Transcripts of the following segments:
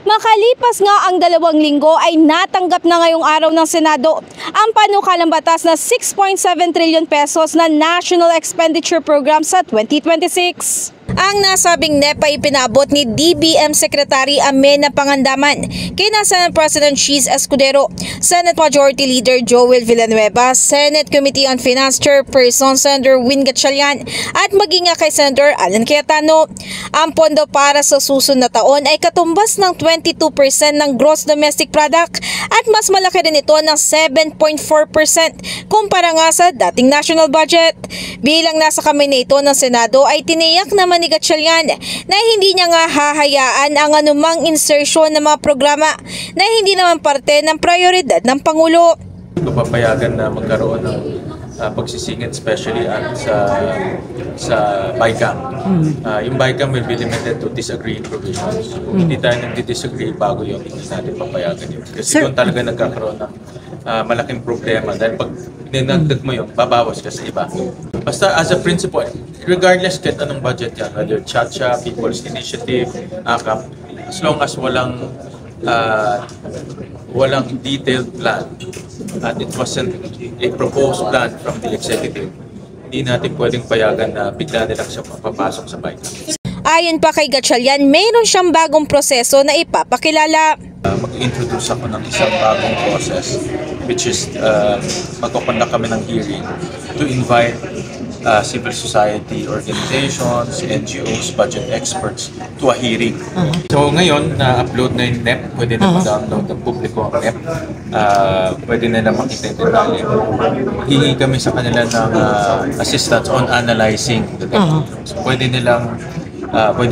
Makalipas nga ang 2 linggo ay natanggap na ngayong araw ng Senado ang panukalang batas na 6.7 trillion pesos na National Expenditure Program sa 2026. Ang nasabing NEP ay pinabot ni DBM Secretary Amenna Pangandaman kay Senate President Cheese Escudero, Senate Majority Leader Joel Villanueva, Senate Committee on Finance Chairperson Senator Win Gatchalian at maging kay Senator Alan Cayetano. Ang pondo para sa susunod na taon ay katumbas ng 22% ng gross domestic product at mas malaki rin ito ng 7.4% kumpara nga sa dating national budget. Bilang nasa kamay na ito ng Senado ay tiniyak naman ni Gatchalian na hindi niya nga hahayaan ang anumang insertion ng mga programa na hindi naman parte ng prioridad ng Pangulo. Papayagan na magkaroon ng pagsisingit, especially sa BICAM. Yung BICAM will be limited to disagreeing provisions. Kung hindi tayo nag-disagree bago yun, hindi natin papayagan yun. Kasi doon talaga nagkakaroon ng malaking problema dahil pag dinagdag mo yun, babawas ka sa iba. Basta as a principle, regardless kahit anong budget yan, whether Chacha, People's Initiative, AKAP, as long as walang detailed plan at it wasn't a proposed plan from the executive, hindi natin pwedeng payagan na bigla nilang siya papasok sa BICAM. Ayon pa kay Gatchalian, mayroon siyang bagong proseso na ipapakilala. Mag-introduce ako ng isang bagong process, which is magkukonduct kami ng hearing to invite civil society organizations, NGOs, budget experts to a hearing. So ngayon, na-upload na yung NEP, pwede na mag-download ng publiko ang NEP, pwede na makita yung detalye. Hihingi kami sa kanila ng assistance on analyzing the NEP. So pwede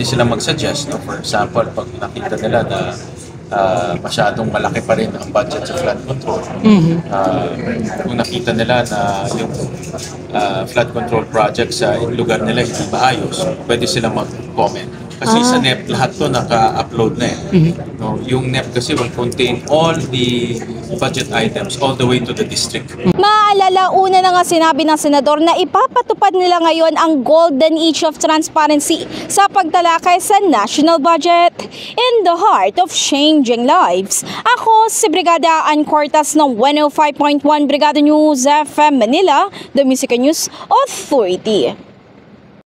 silang mag-suggest, no? For example, pag nakita nila na masyadong malaki pa rin ang budget sa flood control. Kung nakita nila na yung flood control project sa lugar nila hindi maayos, pwede silang mag-comment. Kasi sa NEP, lahat to naka-upload na eh. No, yung NEP kasi will contain all the budget items all the way to the district. Maalala, una na nga sinabi ng senador na ipapatupad nila ngayon ang golden age of transparency sa pagtalakay sa national budget. In the heart of changing lives, ako si Brigada Ann Cortas ng 105.1 Brigada News FM Manila, the Music News Authority.